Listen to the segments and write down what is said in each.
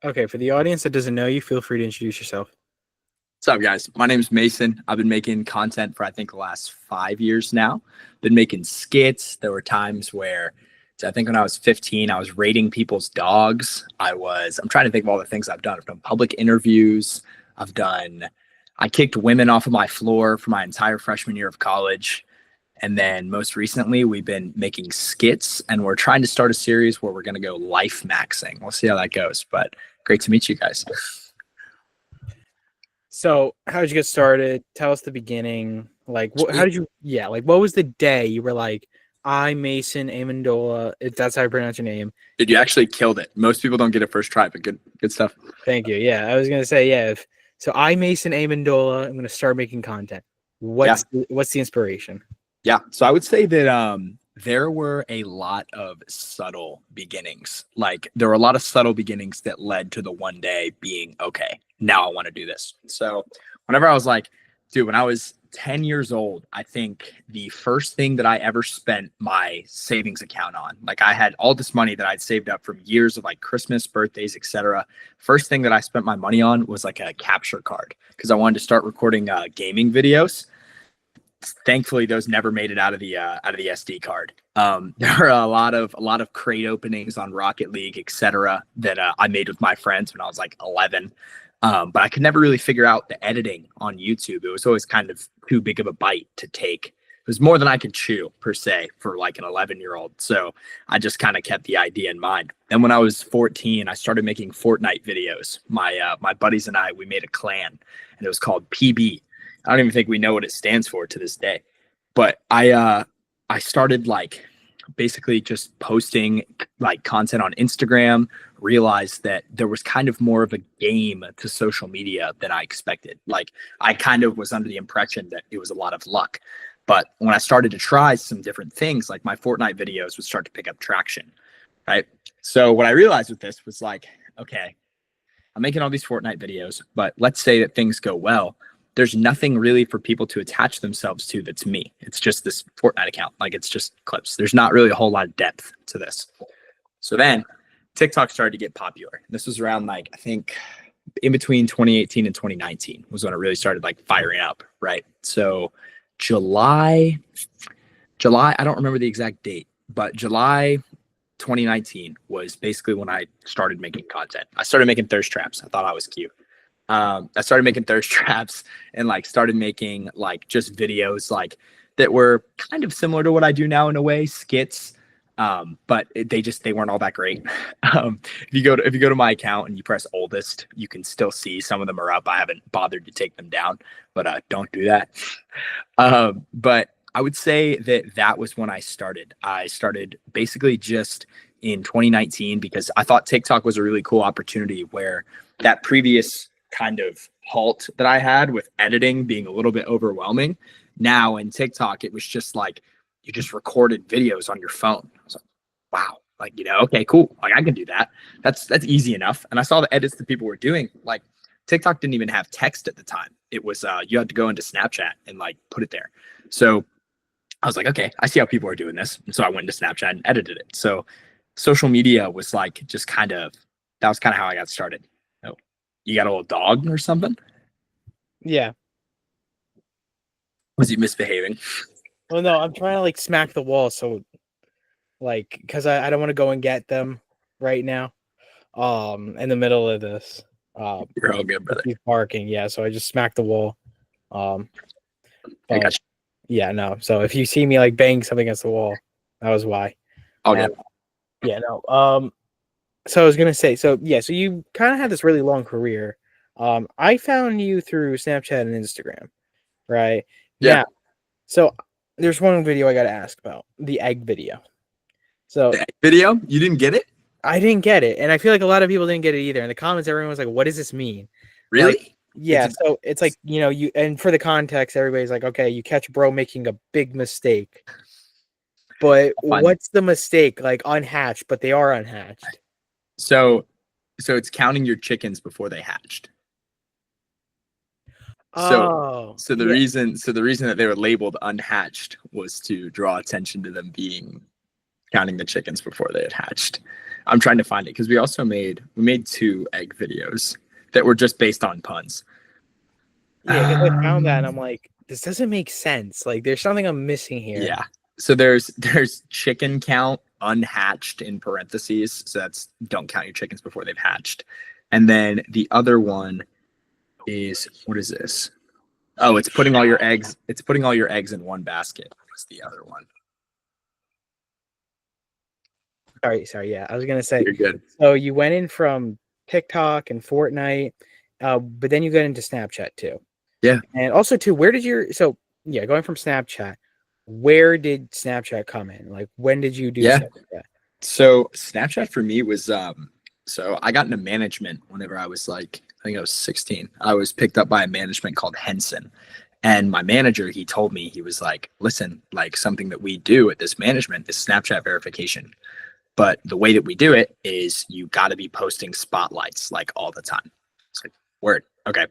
Okay, for the audience that doesn't know you, feel free to introduce yourself. What's up, guys? My name's Mason. I've been making content for I think the last 5 years now. Been making skits. There were times where, I think when I was 15, I was rating people's dogs. I'm trying to think of all the things I've done. I've done public interviews. I kicked women off of my floor for my entire freshman year of college. And then most recently, we've been making skits, and we're trying to start a series where we're going to go life maxing. We'll see how that goes. But great to meet you guys. So, how did you get started? Tell us the beginning. What was the day you were like, I, Mason Amendola, if that's how you pronounce your name? Dude, you actually killed it. Most people don't get it first try, but good stuff. Thank you. Yeah, I was going to say, yeah. So, I, Mason Amendola, I'm going to start making content. What's the inspiration? Yeah. So I would say that there were a lot of subtle beginnings. Like there were a lot of subtle beginnings that led to the one day being, okay, now I want to do this. So whenever I was like, dude, when I was 10 years old, I think the first thing that I ever spent my savings account on, like I had all this money that I'd saved up from years of like Christmas, birthdays, etc. First thing that I spent my money on was like a capture card because I wanted to start recording gaming videos. Thankfully, those never made it out of the SD card. There are a lot of crate openings on Rocket League, etc., that I made with my friends when I was like 11. But I could never really figure out the editing on YouTube. It was always kind of too big of a bite to take. It was more than I could chew per se for like an 11-year-old. So I just kind of kept the idea in mind. And when I was 14, I started making Fortnite videos. My buddies and we made a clan, and it was called PB. I don't even think we know what it stands for to this day. But I started like basically just posting like content on Instagram, realized that there was kind of more of a game to social media than I expected. Like I kind of was under the impression that it was a lot of luck. But when I started to try some different things, like my Fortnite videos would start to pick up traction, right? So what I realized with this was like, okay, I'm making all these Fortnite videos, but let's say that things go well. There's nothing really for people to attach themselves to that's me. It's just this Fortnite account. Like it's just clips. There's not really a whole lot of depth to this. So then TikTok started to get popular. This was around like, I think in between 2018 and 2019 was when it really started like firing up, right? So July, I don't remember the exact date, but July 2019 was basically when I started making content. I started making thirst traps. I thought I was cute. I started making thirst traps and like started making like just videos like that were kind of similar to what I do now in a way, skits. But they weren't all that great. If you go to my account and you press oldest, you can still see some of them are up. I haven't bothered to take them down, but don't do that. But I would say that was when I started. I started basically just in 2019 because I thought TikTok was a really cool opportunity where that previous kind of halt that I had with editing being a little bit overwhelming. Now in TikTok, it was just like you just recorded videos on your phone. I was like, wow, like, okay, cool. Like I can do that. That's easy enough. And I saw the edits that people were doing. Like TikTok didn't even have text at the time. It was you had to go into Snapchat and like put it there. So I was like, okay, I see how people are doing this. And so I went into Snapchat and edited it. So social media was like just that was kind of how I got started. You got a little dog or something? Yeah. Was he misbehaving? Well, no, I'm trying to like smack the wall. So like, cause I don't want to go and get them right now. In the middle of this. You're all good, brother. He's barking. Yeah. So I just smacked the wall. I got you. Yeah, no. So if you see me like bang something against the wall, that was why. All good. Yeah, no. So I was gonna say, so you kind of had this really long career. I found you through Snapchat and Instagram, right? Yeah. Now, so there's one video I got to ask about, the egg video. So the egg video, you didn't get it? I didn't get it, and I feel like a lot of people didn't get it either. In the comments, everyone was like, "What does this mean?" Really? Like, yeah. So it's like you, and for the context, everybody's like, "Okay, you catch bro making a big mistake." But what's the mistake? Like unhatched, but they are unhatched. So it's counting your chickens before they hatched. So the reason that they were labeled unhatched was to draw attention to them being counting the chickens before they had hatched. I'm trying to find it because we made 2 egg videos that were just based on puns. Yeah, because I found that and I'm like, this doesn't make sense. Like, there's something I'm missing here. Yeah. So there's chicken count unhatched in parentheses. So that's don't count your chickens before they've hatched. And then the other one is, what is this? Oh, it's putting all your eggs. It's putting all your eggs in one basket. What's the other one? Sorry. Yeah, I was gonna say. You're good. So you went in from TikTok and Fortnite, but then you got into Snapchat too. Yeah. And also too, where did going from Snapchat, where did Snapchat come in? Like, when did you do Snapchat? So Snapchat for me was so I got into management whenever I was like, I think I was 16. I was picked up by a management called Henson. And my manager, he told me, he was like, listen, like something that we do at this management is Snapchat verification. But the way that we do it is you got to be posting spotlights like all the time. It's like, word. Okay.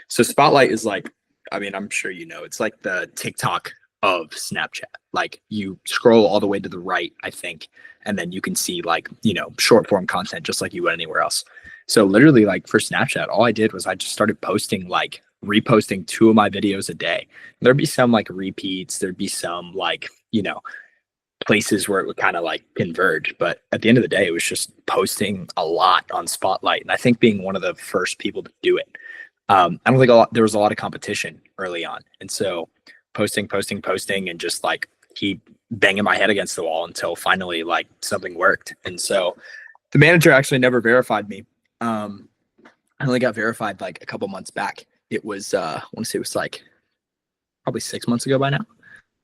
So Spotlight is like, I mean, I'm sure you know, it's like the TikTok of Snapchat. Like you scroll all the way to the right, I think, and then you can see like, you know, short form content just like you would anywhere else. So literally like for Snapchat, all I did was I just started posting, like reposting 2 of my videos a day. There'd be some like repeats, there'd be some like, you know, places where it would kind of like converge. But at the end of the day, it was just posting a lot on Spotlight. And I think being one of the first people to do it, I don't think there was a lot of competition early on. And so posting, and just like keep banging my head against the wall until finally like something worked. And so the manager actually never verified me. I only got verified like a couple months back. It was, I want to say it was like probably 6 months ago by now.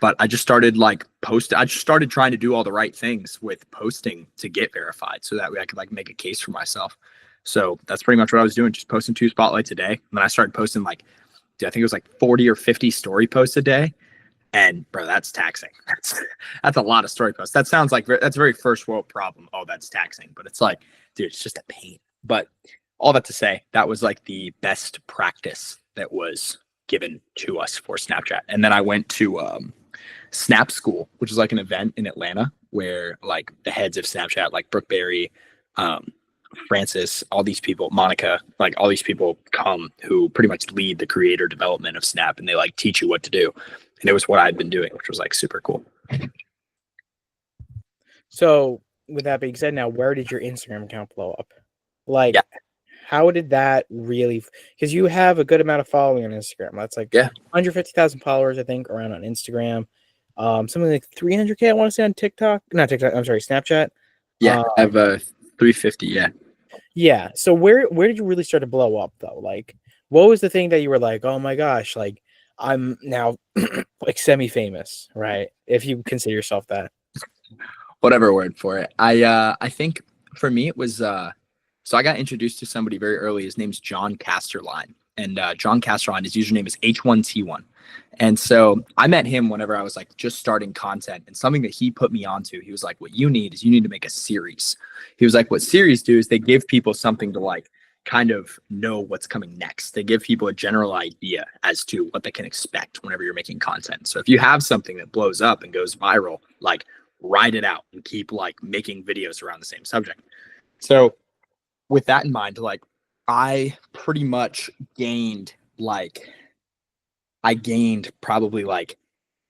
But I just started like I just started trying to do all the right things with posting to get verified so that way I could like make a case for myself. So that's pretty much what I was doing, just posting 2 spotlights a day. And then I started posting like, I think it was like 40 or 50 story posts a day. And bro, that's taxing. That's a lot of story posts. That sounds like that's a very first world problem. Oh, that's taxing. But it's like, dude, it's just a pain. But all that to say, that was like the best practice that was given to us for Snapchat. And then I went to Snap School, which is like an event in Atlanta where like the heads of Snapchat, like Brooke Berry, Francis, all these people, Monica, like all these people come who pretty much lead the creator development of Snap, and they like teach you what to do. And it was what I'd been doing, which was like super cool. So with that being said, now where did your Instagram account blow up? Like, how did that really? Because you have a good amount of following on Instagram. That's like 150,000 followers, I think, around on Instagram. Something like 300K, I want to say, on TikTok. Not TikTok. I'm sorry, Snapchat. Yeah, I have 350. Yeah. Yeah. So where did you really start to blow up though? Like, what was the thing that you were like, oh my gosh, like I'm now like semi-famous, right? If you consider yourself that. Whatever word for it. I think for me it was so I got introduced to somebody very early. His name's John Casterline. And John Casterline, his username is H1T1. And so I met him whenever I was like just starting content, and something that he put me onto, he was like, what you need is you need to make a series. He was like, what series do is they give people something to like kind of know what's coming next. They give people a general idea as to what they can expect whenever you're making content. So if you have something that blows up and goes viral, like ride it out and keep like making videos around the same subject. So with that in mind, like I pretty much gained probably like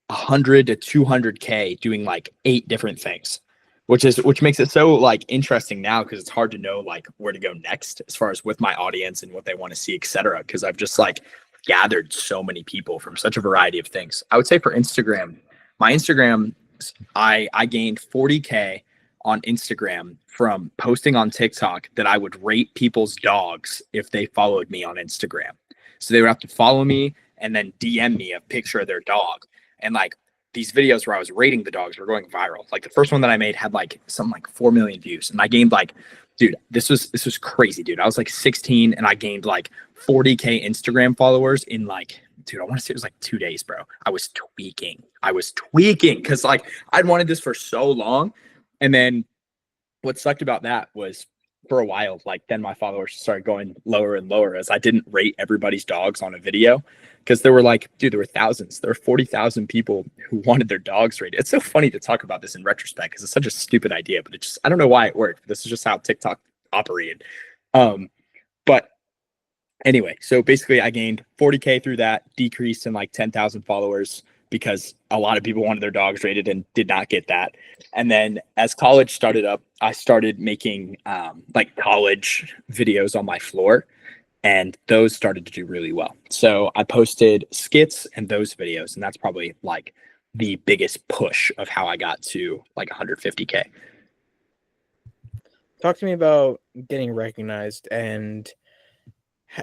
100 to 200K doing like 8 different things, which makes it so like interesting now because it's hard to know like where to go next as far as with my audience and what they want to see, etc. Because I've just like gathered so many people from such a variety of things. I would say for Instagram, my Instagram, I gained 40K on Instagram from posting on TikTok that I would rate people's dogs if they followed me on Instagram. So they would have to follow me and then DM me a picture of their dog. And like these videos where I was rating the dogs were going viral. Like the first one that I made had like something like 4 million views. And I gained like, dude, this was crazy, dude. I was like 16 and I gained like 40K Instagram followers in like, dude, I want to say it was like 2 days, bro. I was tweaking because like I'd wanted this for so long. And then what sucked about that was for a while, like then my followers started going lower and lower as I didn't rate everybody's dogs on a video, because there were like, dude, there were thousands. There were 40,000 people who wanted their dogs rated. It's so funny to talk about this in retrospect because it's such a stupid idea, but it just, I don't know why it worked. This is just how TikTok operated. But anyway, so basically I gained 40K through that, decreased in like 10,000 followers because a lot of people wanted their dogs rated and did not get that. And then as college started up, I started making like college videos on my floor, and those started to do really well. So I posted skits and those videos, and that's probably like the biggest push of how I got to like 150K. Talk to me about getting recognized and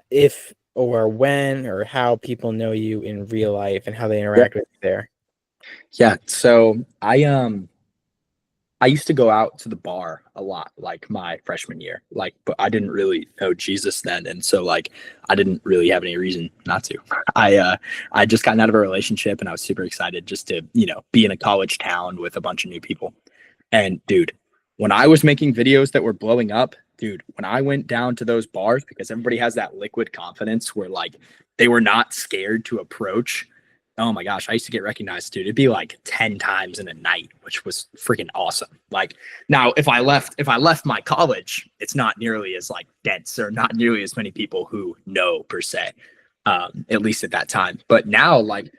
if or when or how people know you in real life and how they interact with you there. Yeah. So I used to go out to the bar a lot, like my freshman year, like, but I didn't really know Jesus then. And so like, I didn't really have any reason not to. I just gotten out of a relationship and I was super excited just to, you know, be in a college town with a bunch of new people. And dude, when I was making videos that were blowing up, dude, when I went down to those bars, because everybody has that liquid confidence where like they were not scared to approach. Oh my gosh, I used to get recognized, dude. It'd be like 10 times in a night, which was freaking awesome. Like now, if I left my college, it's not nearly as like dense or not nearly as many people who know per se, at least at that time. But now, like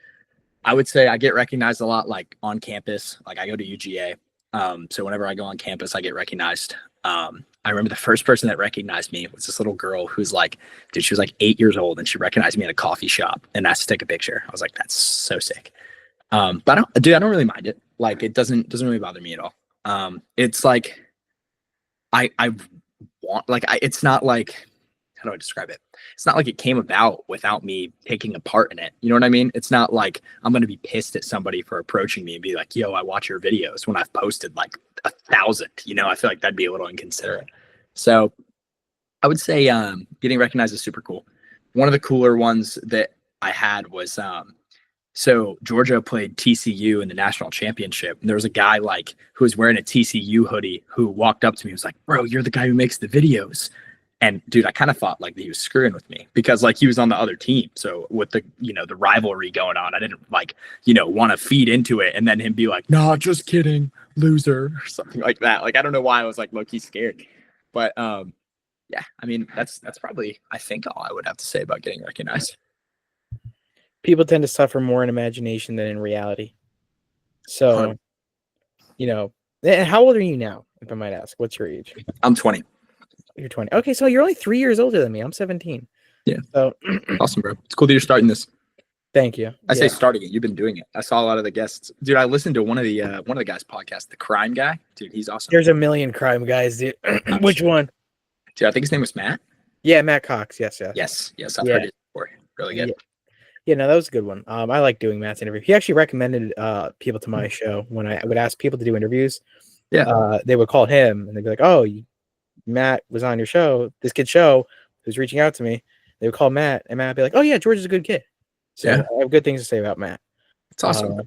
I would say I get recognized a lot like on campus. Like I go to UGA. So whenever I go on campus, I get recognized. I remember the first person that recognized me was this little girl who's like, dude, she was like 8 years old and she recognized me at a coffee shop and asked to take a picture. I was like, that's so sick. But I don't really mind it. Like it doesn't really bother me at all. It's like, I want, like, it's not like, how do I describe it? It's not like it came about without me taking a part in it. You know what I mean? It's not like I'm going to be pissed at somebody for approaching me and be like, yo, I watch your videos when I've posted like 1,000, you know, I feel like that'd be a little inconsiderate. So I would say getting recognized is super cool. One of the cooler ones that I had was so Georgia played TCU in the national championship. And there was a guy like who was wearing a TCU hoodie who walked up to me and was like, bro, you're the guy who makes the videos. And dude, I kind of thought like he was screwing with me because like he was on the other team. So with the, you know, the rivalry going on, I didn't like, you know, want to feed into it and then him be like, nah, just kidding, loser, or something like that. Like, I don't know why I was like low-key scared. But yeah, I mean, that's probably, I think, all I would have to say about getting recognized. People tend to suffer more in imagination than in reality. So, you know, and how old are you now, if I might ask? What's your age? I'm 20. You're 20. Okay, so you're only 3 years older than me. I'm 17. Yeah. So awesome, bro. It's cool that you're starting this. Thank you. I say starting it. You've been doing it. I saw a lot of the guests. Dude, I listened to one of the guys' podcasts, The Crime Guy. Dude, he's awesome. There's a million crime guys, dude. Which one? Dude, I think his name was Matt. Yeah, Matt Cox. Yes. Yes. I've heard it before. Really good. Yeah, no, that was a good one. I like doing Matt's interview. He actually recommended people to my show when I would ask people to do interviews. Yeah. They would call him and they'd be like, "Oh, Matt was on your show. This kid's show who's reaching out to me." They would call Matt, and Matt would be like, "Oh yeah, George is a good kid." So I have good things to say about Matt. It's awesome.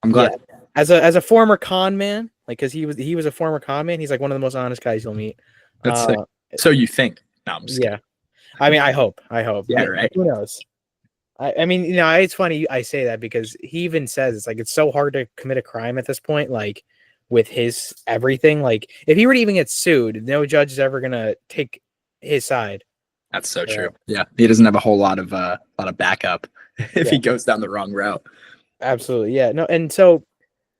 I'm glad. Yeah. As a former con man, like because he was a former con man, he's like one of the most honest guys you'll meet. That's sick. So you think? No, I'm just kidding. I mean, I hope. Yeah, right. Who knows? I mean, you know, it's funny I say that because he even says it's like it's so hard to commit a crime at this point, like with his everything. Like if he were to even get sued, no judge is ever gonna take his side. That's so true. Yeah, he doesn't have a whole lot of backup if he goes down the wrong route. Absolutely, yeah. No, and so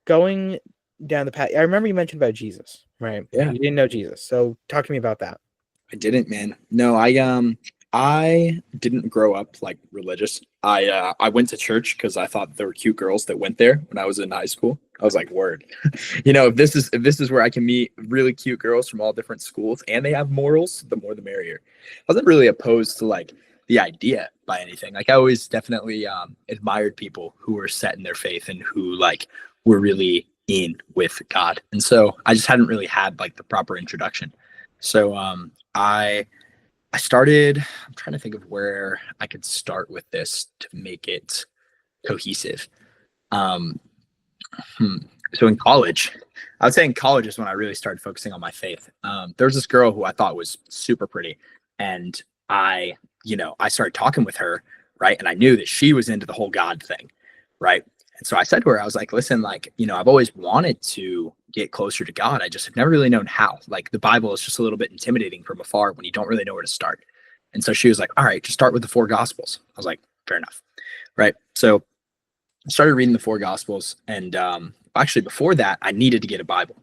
going down the path, I remember you mentioned about Jesus, right? Yeah, you didn't know Jesus, so talk to me about that. I didn't, man. No, I didn't grow up like religious. I went to church because I thought there were cute girls that went there when I was in high school. I was like, word. You know, if this is where I can meet really cute girls from all different schools and they have morals, the more the merrier. I wasn't really opposed to like the idea by anything. Like I always definitely admired people who were set in their faith and who like were really in with God. And so I just hadn't really had like the proper introduction. So I started, I'm trying to think of where I could start with this to make it cohesive. So in college, I would say in college is when I really started focusing on my faith. There was this girl who I thought was super pretty, and I, I started talking with her, right? And I knew that she was into the whole God thing, right? And so I said to her, I was like, listen, like, I've always wanted to get closer to God. I just have never really known how. Like, the Bible is just a little bit intimidating from afar when you don't really know where to start. And so she was like, all right, just start with the 4 Gospels. I was like, fair enough, right? So I started reading the 4 Gospels, and actually before that, I needed to get a Bible.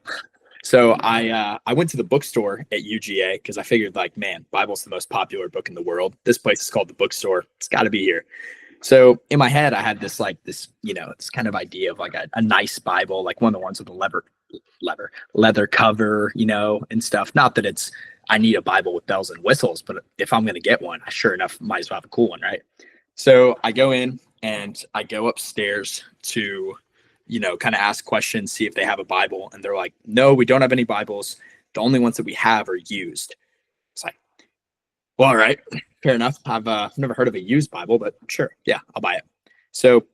So I went to the bookstore at UGA because I figured, like, man, Bible's the most popular book in the world. This place is called the bookstore. It's got to be here. So in my head, I had this this kind of idea of like a nice Bible, like one of the ones with the leather cover, and stuff. Not that I need a Bible with bells and whistles, but if I'm going to get one, I sure enough might as well have a cool one, right? So I go in and I go upstairs to, kind of ask questions, see if they have a Bible. And they're like, no, we don't have any Bibles. The only ones that we have are used. It's like, well, all right, fair enough. I've never heard of a used Bible, but sure, yeah, I'll buy it. So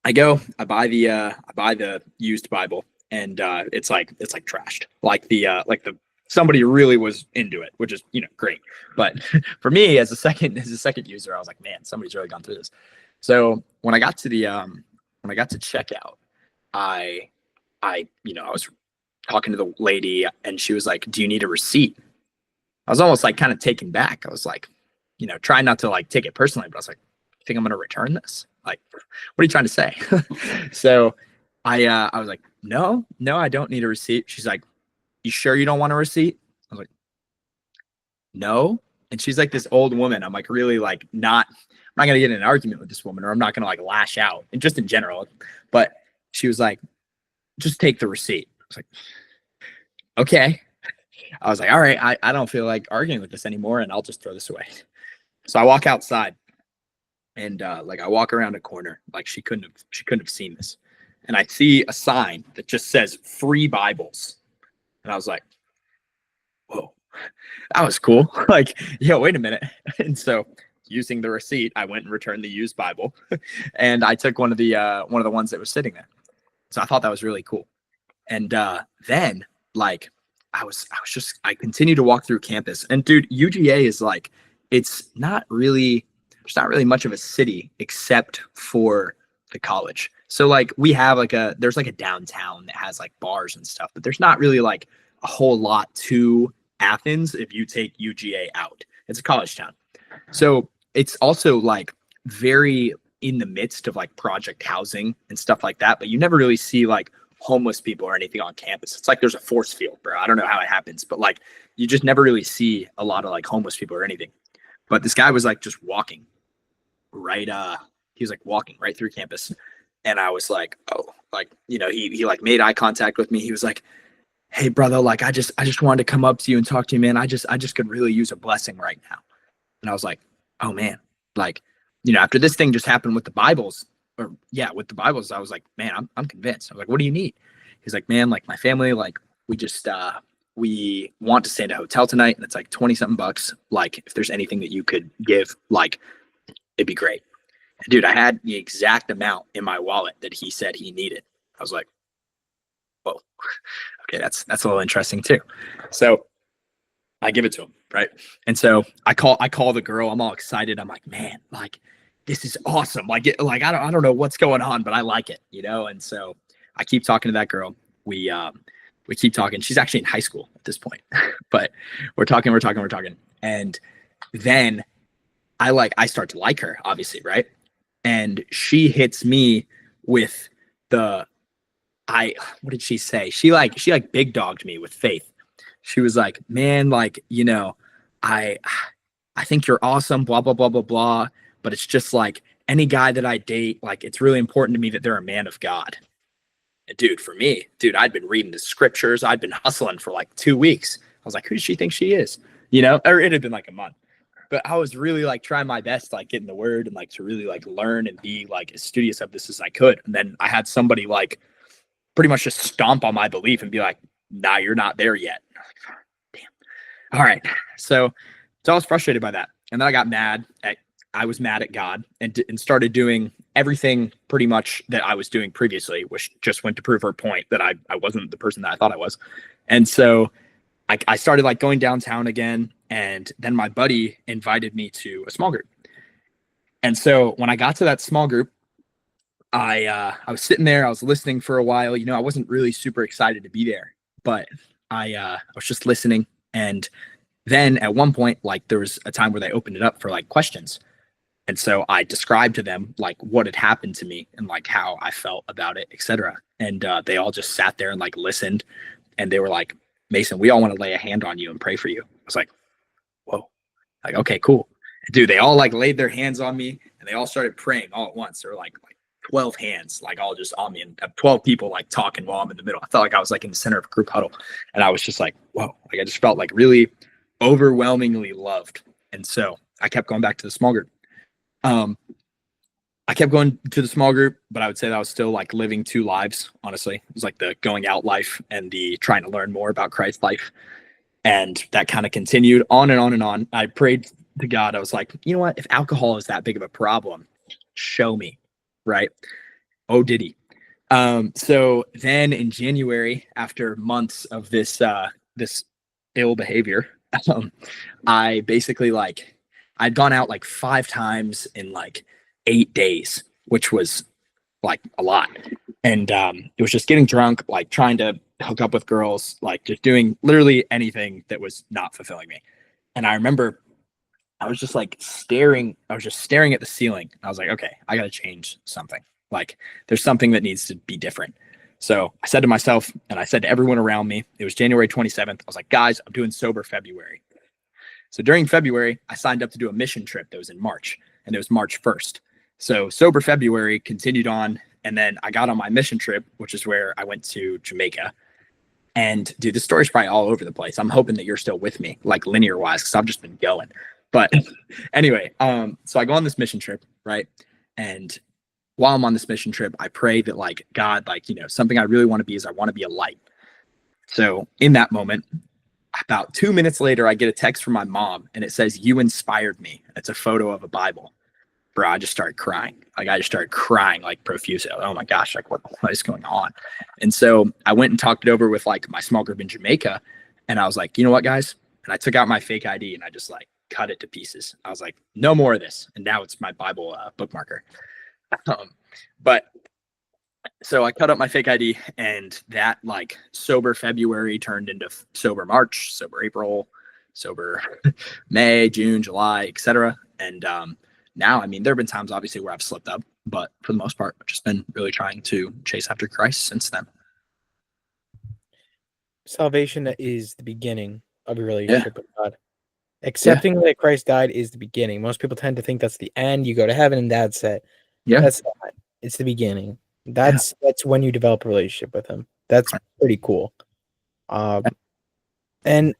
I buy the used Bible, and it's like trashed. Like the somebody really was into it, which is great. But for me as a second user, I was like, man, somebody's really gone through this. So when I got to checkout, I was talking to the lady, and she was like, do you need a receipt? I was almost like kind of taken back. I was like, trying not to like take it personally, but I was like, I think I'm going to return this. Like, what are you trying to say? So I was like, no, I don't need a receipt. She's like, you sure you don't want a receipt? I was like, no. And she's like this old woman. I'm like, really like I'm not going to get in an argument with this woman, or I'm not going to like lash out, and just in general. But she was like, just take the receipt. I was like, okay. I was like, all right, I don't feel like arguing with this anymore, and I'll just throw this away. So I walk outside, and like I walk around a corner, like she couldn't have seen this. And I see a sign that just says free Bibles. And I was like, whoa, that was cool. Like, yeah, wait a minute. And so using the receipt, I went and returned the used Bible, and I took one of the ones that was sitting there. So I thought that was really cool. And then like I continued to walk through campus, and dude, UGA is like, there's not really much of a city except for the college. So like we have there's like a downtown that has like bars and stuff, but there's not really like a whole lot to Athens if you take UGA out. It's a college town. So it's also like very in the midst of like project housing and stuff like that, but you never really see like homeless people or anything on campus. It's like there's a force field, bro. I don't know how it happens, but like you just never really see a lot of like homeless people or anything. But this guy was like just walking right he was like walking right through campus, and I was like, oh, like he like made eye contact with me. He was like, hey brother, like I just wanted to come up to you and talk to you, man. I just could really use a blessing right now. And I was like, oh man, like after this thing just happened with the Bibles, I was like, man, I'm convinced. I was like, what do you need? He's like, man, like my family, like we just we want to stay at a hotel tonight, and it's like 20 something bucks. Like if there's anything that you could give, like it'd be great. And dude, I had the exact amount in my wallet that he said he needed. I was like, whoa, okay, that's a little interesting too. So I give it to him, right? And so I call the girl. I'm all excited. I'm like, man, like this is awesome. Like I don't know what's going on, but I like it, And so I keep talking to that girl. We keep talking. She's actually in high school at this point, but we're talking. And then I start to like her, obviously, right? And she hits me with what did she say? She big dogged me with faith. She was like, man, like, I think you're awesome, blah, blah, blah, blah, blah. But it's just like any guy that I date, like, it's really important to me that they're a man of God. And dude, for me, I'd been reading the scriptures. I'd been hustling for like 2 weeks. I was like, who does she think she is? Or it had been like a month. But I was really like trying my best, like getting the word and like to really like learn and be like as studious of this as I could. And then I had somebody like pretty much just stomp on my belief and be like, nah, you're not there yet. Damn. All right. So I was frustrated by that. And then I got mad at I was mad at God and started doing everything pretty much that I was doing previously, which just went to prove her point that I wasn't the person that I thought I was. And so I started like going downtown again. And then my buddy invited me to a small group. And so when I got to that small group, I was sitting there, I was listening for a while. I wasn't really super excited to be there, but I was just listening. And then at one point, like there was a time where they opened it up for like questions. And so I described to them like what had happened to me and like how I felt about it, etc. And they all just sat there and like listened. And they were like, Mason, we all want to lay a hand on you and pray for you. I was like, whoa, like, okay, cool. Dude, they all like laid their hands on me and they all started praying all at once. There were like 12 hands, like all just on me, and 12 people like talking while I'm in the middle. I felt like I was like in the center of a group huddle. And I was just like, whoa, like I just felt like really overwhelmingly loved. And so I kept going back to the small group. I kept going to the small group, but I would say that I was still like living two lives, honestly. It was like the going out life and the trying to learn more about Christ's life. And that kind of continued on and on and on. I prayed to God. I was like, you know what? If alcohol is that big of a problem, show me, right? Oh, did he? So then in January, after months of this ill behavior, I basically like, I'd gone out like 5 times in like 8 days, which was like a lot. And it was just getting drunk, like trying to hook up with girls, like just doing literally anything that was not fulfilling me. And I remember I was just like staring at the ceiling. I was like, okay, I got to change something. Like there's something that needs to be different. So I said to myself, and I said to everyone around me, it was January 27th. I was like, guys, I'm doing sober February. So during February, I signed up to do a mission trip that was in March, and it was March 1st. So sober February continued on. And then I got on my mission trip, which is where I went to Jamaica. And dude, this story's probably all over the place. I'm hoping that you're still with me, like linear wise, because I've just been going. But anyway, so I go on this mission trip, right? And while I'm on this mission trip, I pray that like God, like, something I really want to be is I want to be a light. So in that moment, about 2 minutes later, I get a text from my mom and it says, "You inspired me." It's a photo of a Bible. Bro, I just started crying. Like I just started crying like profusely. Oh my gosh, like what is going on? And so I went and talked it over with like my small group in Jamaica. And I was like, you know what, guys? And I took out my fake ID and I just like cut it to pieces. I was like, no more of this. And now it's my Bible bookmarker. But so I cut up my fake ID, and that like sober February turned into sober March, sober April, sober May, June, July, etc. And now, I mean, there have been times obviously where I've slipped up, but for the most part, I've just been really trying to chase after Christ since then. Salvation is the beginning of your relationship with God. Accepting that Christ died is the beginning. Most people tend to think that's the end. You go to heaven and that's it. Yeah. That's not. It's the beginning. That's when you develop a relationship with him. That's pretty cool. And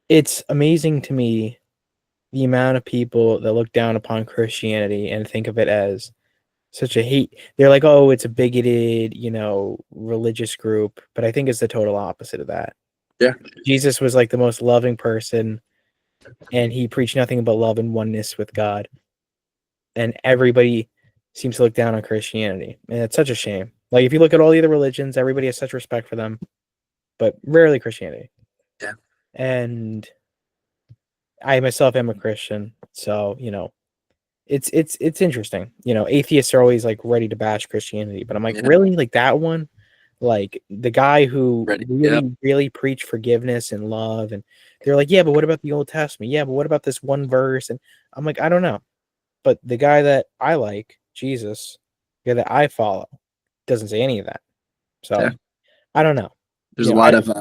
it's amazing to me the amount of people that look down upon Christianity and think of it as such a hate. They're like, oh, it's a bigoted, religious group. But I think it's the total opposite of that. Yeah. Jesus was like the most loving person, and he preached nothing but love and oneness with God. And everybody seems to look down on Christianity. And it's such a shame. Like if you look at all the other religions, everybody has such respect for them, but rarely Christianity. Yeah. And I myself am a Christian, so it's interesting. Atheists are always like ready to bash Christianity, but I'm like, really, like that one, like the guy who really preached forgiveness and love, and they're like, yeah, but what about the Old Testament? Yeah, but what about this one verse? And I'm like, I don't know, but the guy that I like, Jesus, the guy that I follow, doesn't say any of that. So I don't know. There's a lot of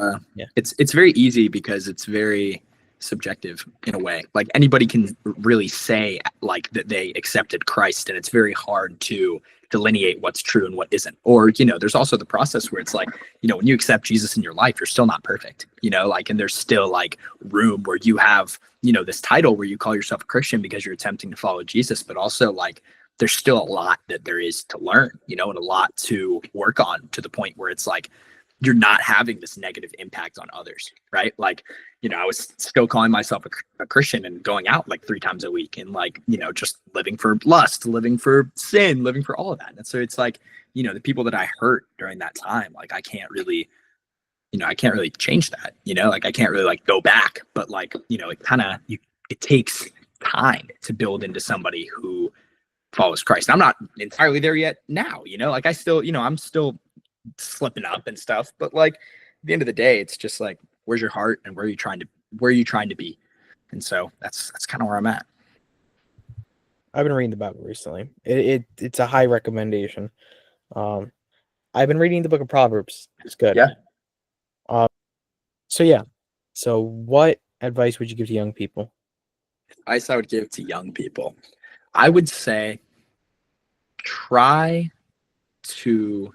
it's very easy because it's very subjective in a way. Like anybody can really say like that they accepted Christ, and it's very hard to delineate what's true and what isn't. Or there's also the process where it's like, when you accept Jesus in your life, you're still not perfect, and there's still like room where you have this title where you call yourself a Christian because you're attempting to follow Jesus, but also like there's still a lot that there is to learn, and a lot to work on, to the point where it's like you're not having this negative impact on others, right? Like, you know, I was still calling myself a Christian and going out like 3 times a week and like, you know, just living for lust, living for sin, living for all of that. And so it's like, you know, the people that I hurt during that time, like I can't really, you know, I can't really change that, you know, like I can't really like go back, but like, you know, it takes time to build into somebody who follows Christ. I'm not entirely there yet now, you know, like I still, you know, I'm still slipping up and stuff, but like at the end of the day, it's just like, where's your heart and where are you trying to be? And so that's kind of where I'm at. I've been reading the Bible recently. It's a high recommendation. I've been reading the book of Proverbs. It's good. Yeah. So what advice would you give to young people? Advice I would give to young people, I would say try to,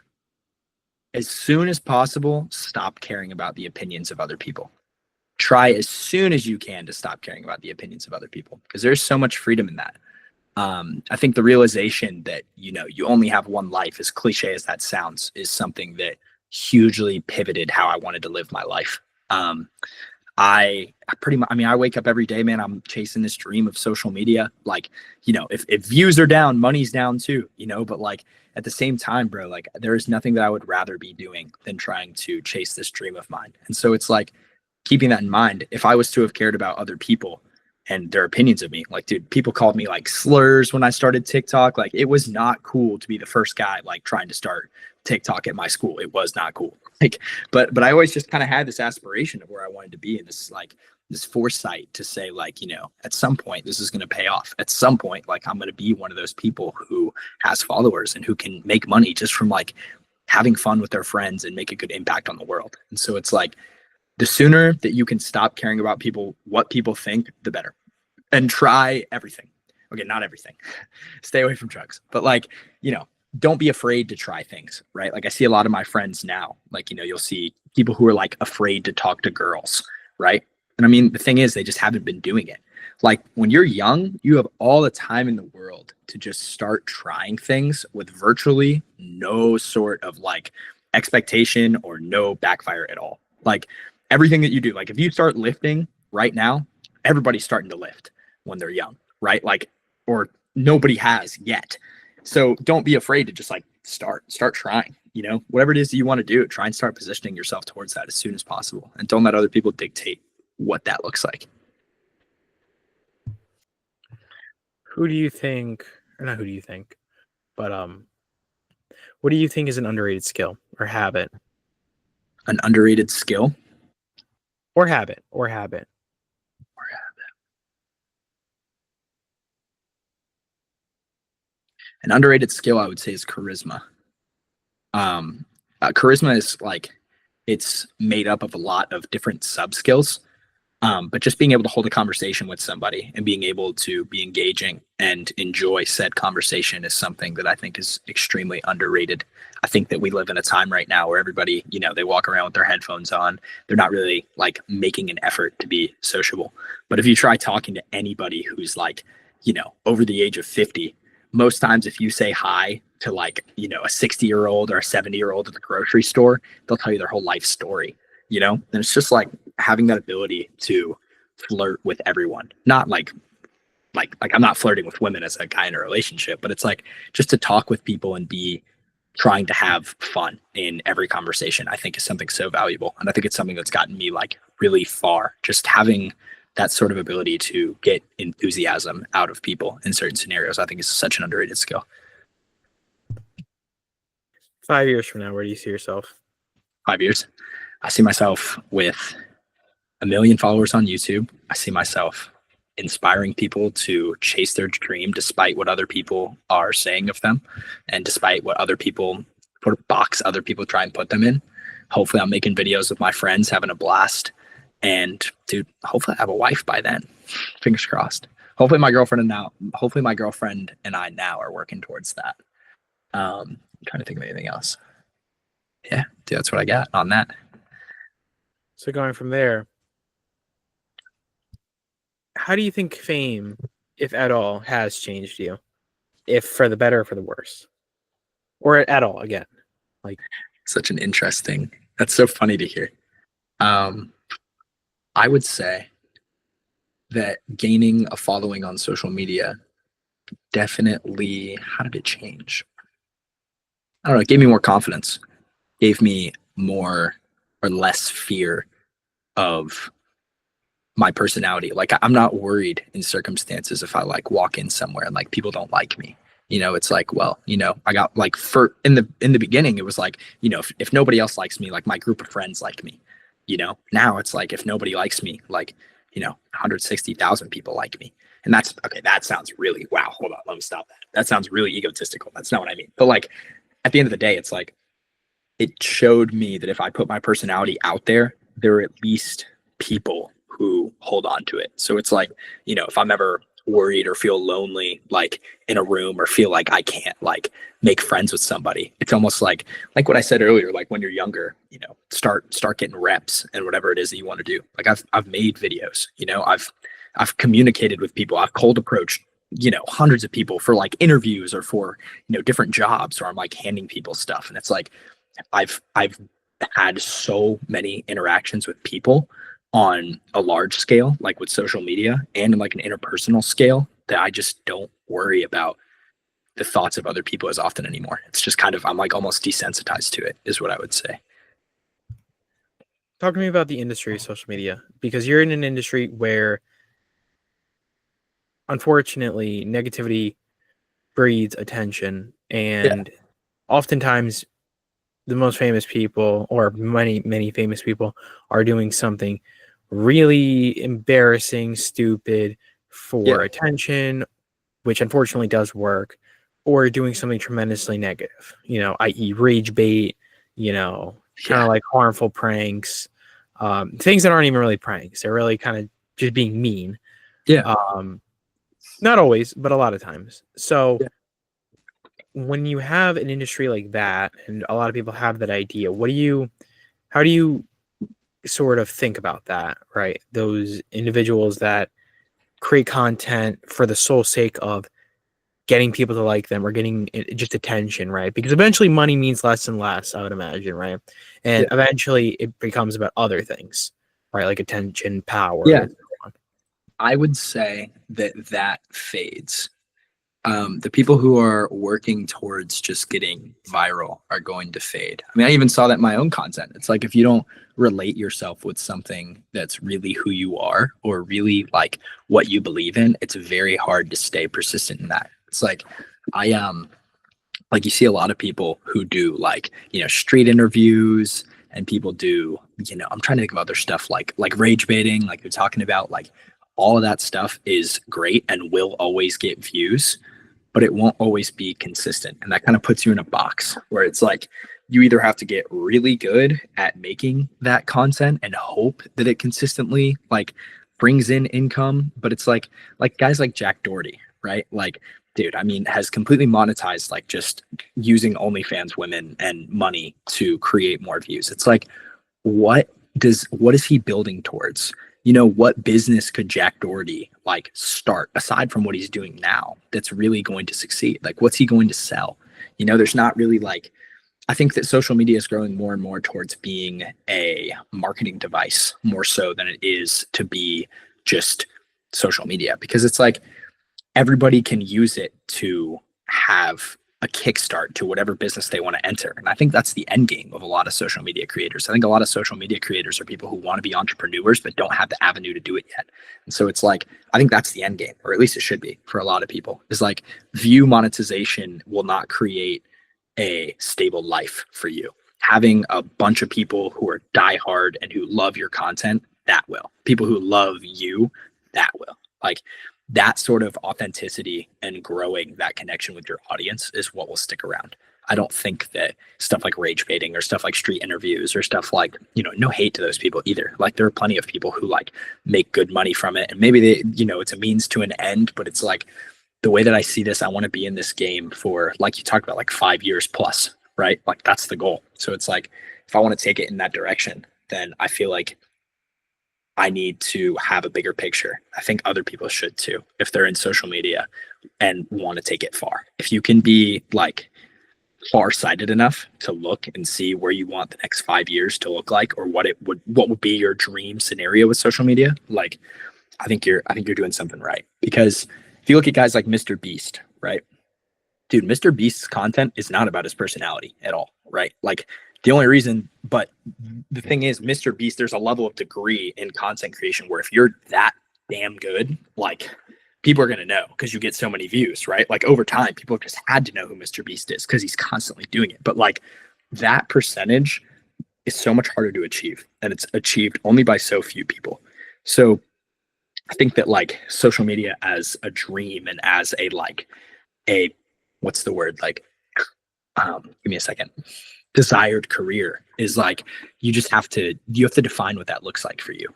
as soon as possible, stop caring about the opinions of other people. Try as soon as you can to stop caring about the opinions of other people, because there's so much freedom in that. I think the realization that, you know, you only have one life, as cliche as that sounds, is something that hugely pivoted how I wanted to live my life. I pretty much, I mean, I wake up every day, man, I'm chasing this dream of social media. Like, you know, if views are down, money's down too, you know, but like at the same time, bro, like there is nothing that I would rather be doing than trying to chase this dream of mine. And so it's like keeping that in mind. If I was to have cared about other people and their opinions of me, like, dude, people called me like slurs when I started TikTok. Like it was not cool to be the first guy like trying to start TikTok at my school. It was not cool. Like, but I always just kind of had this aspiration of where I wanted to be, and this foresight to say, like, you know, at some point this is going to pay off. At some point, like I'm going to be one of those people who has followers and who can make money just from like having fun with their friends and make a good impact on the world. And so it's like the sooner that you can stop caring about what people think, the better. And try everything. Okay, not everything. Stay away from drugs. But like, you know, don't be afraid to try things, right? Like I see a lot of my friends now, like, you know, you'll see people who are like afraid to talk to girls, right? And I mean, the thing is, they just haven't been doing it. Like when you're young, you have all the time in the world to just start trying things with virtually no sort of like expectation or no backfire at all. Like everything that you do, like if you start lifting right now, everybody's starting to lift when they're young, right? Like, or nobody has yet. So don't be afraid to just like start trying, you know, whatever it is that you want to do, try and start positioning yourself towards that as soon as possible. And don't let other people dictate what that looks like. Who do you think, or not who do you think, but what do you think is an underrated skill or habit? An underrated skill? Or habit, or habit. An underrated skill, I would say, is charisma. Charisma is like, it's made up of a lot of different sub skills. But just being able to hold a conversation with somebody and being able to be engaging and enjoy said conversation is something that I think is extremely underrated. I think that we live in a time right now where everybody, you know, they walk around with their headphones on. They're not really like making an effort to be sociable. But if you try talking to anybody who's like, you know, over the age of 50, most times if you say hi to like, you know, a 60-year-old or a 70-year-old at the grocery store, they'll tell you their whole life story, you know? And it's just like having that ability to flirt with everyone. Not like I'm not flirting with women as a guy in a relationship, but it's like just to talk with people and be trying to have fun in every conversation, I think is something so valuable. And I think it's something that's gotten me like really far. Just having that sort of ability to get enthusiasm out of people in certain scenarios, I think is such an underrated skill. 5 years from now, where do you see yourself? 5 years. I see myself with 1 million followers on YouTube. I see myself inspiring people to chase their dream despite what other people are saying of them and despite what other people put a box other people try and put them in. Hopefully I'm making videos with my friends, having a blast. And dude, hopefully I have a wife by then. Fingers crossed. Hopefully my girlfriend and I now are working towards that. I'm trying to think of anything else. Yeah, dude, that's what I got on that. So going from there, how do you think fame, if at all, has changed you? If for the better or for the worse? Or at all, again? Like, such an interesting That's so funny to hear. I would say that gaining a following on social media definitely, how did it change? I don't know, it gave me more confidence, gave me more or less fear of my personality. Like I'm not worried in circumstances if I like walk in somewhere and like people don't like me. It's like, well, I got like for in the beginning, it was like, if nobody else likes me, like my group of friends like me. Now it's like if nobody likes me, like, 160,000 people like me. And that's okay, that sounds really wow. Hold on, let me stop that. That sounds really egotistical. That's not what I mean. But like at the end of the day, it's like it showed me that if I put my personality out there, there are at least people who hold on to it. So it's like, if I'm ever worried or feel lonely, like in a room, or feel like I can't like make friends with somebody, it's almost like what I said earlier, like when you're younger, start getting reps and whatever it is that you want to do. Like I've made videos, I've communicated with people, I've cold approached, hundreds of people for like interviews or for, different jobs, or I'm like handing people stuff. And it's like, I've had so many interactions with people on a large scale, like with social media, and in like an interpersonal scale, that I just don't worry about the thoughts of other people as often anymore. It's just kind of, I'm like almost desensitized to it, is what I would say. Talk to me about the industry of social media, because you're in an industry where, unfortunately, negativity breeds attention, Yeah. and oftentimes the most famous people, or many famous people, are doing something really embarrassing, stupid for Yeah. attention, which unfortunately does work, or doing something tremendously negative, i.e. rage bait, kind Yeah. of like harmful pranks, things that aren't even really pranks. They're really kind of just being mean. Yeah. Not always, but a lot of times. So Yeah. when you have an industry like that, and a lot of people have that idea, how do you sort of think about that, right? Those individuals that create content for the sole sake of getting people to like them, or getting just attention, right? Because eventually money means less and less, I would imagine, right? And Yeah. eventually it becomes about other things, right? Like attention, power. Yeah. And so on. I would say that fades. The people who are working towards just getting viral are going to fade. I mean, I even saw that in my own content. It's like if you don't relate yourself with something that's really who you are, or really like what you believe in, it's very hard to stay persistent in that. It's like I like you see a lot of people who do like, street interviews, and people do, I'm trying to think of other stuff like rage baiting, like you're talking about, like all of that stuff is great and will always get views, but it won't always be consistent. And that kind of puts you in a box where it's like you either have to get really good at making that content and hope that it consistently like brings in income. But it's like guys like Jack Doherty, right? Like, dude, I mean, has completely monetized like just using OnlyFans women and money to create more views. It's like, what is he building towards? What business could Jack Doherty like start aside from what he's doing now that's really going to succeed? Like, what's he going to sell? There's not really like, I think that social media is growing more and more towards being a marketing device more so than it is to be just social media, because it's like everybody can use it to have a kickstart to whatever business they want to enter. And I think that's the end game of a lot of social media creators. I think a lot of social media creators are people who want to be entrepreneurs but don't have the avenue to do it yet. And so it's like, I think that's the end game, or at least it should be for a lot of people, is like view monetization will not create a stable life for you. Having a bunch of people who are diehard and who love your content, that will. People who love you, that will. Like, that sort of authenticity and growing that connection with your audience is what will stick around. I don't think that stuff like rage baiting or stuff like street interviews or stuff like, no hate to those people either. Like, there are plenty of people who like make good money from it, and maybe they, it's a means to an end, but it's like the way that I see this, I want to be in this game for, like you talked about, like 5 years plus, right? Like that's the goal. So it's like, if I want to take it in that direction, then I feel like I need to have a bigger picture. I think other people should too, if they're in social media and want to take it far. If you can be like, far-sighted enough to look and see where you want the next 5 years to look like, or what would be your dream scenario with social media, like I think you're doing something right. Because if you look at guys like Mr. Beast, right? Dude, Mr. Beast's content is not about his personality at all, right? Like the only reason, but the thing is, Mr. Beast, there's a level of degree in content creation where if you're that damn good, like people are going to know because you get so many views, right? Like over time, people have just had to know who Mr. Beast is because he's constantly doing it. But like that percentage is so much harder to achieve, and it's achieved only by so few people. So I think that like social media as a dream and as a like a what's the word, like give me a second, desired career is like you have to define what that looks like for you.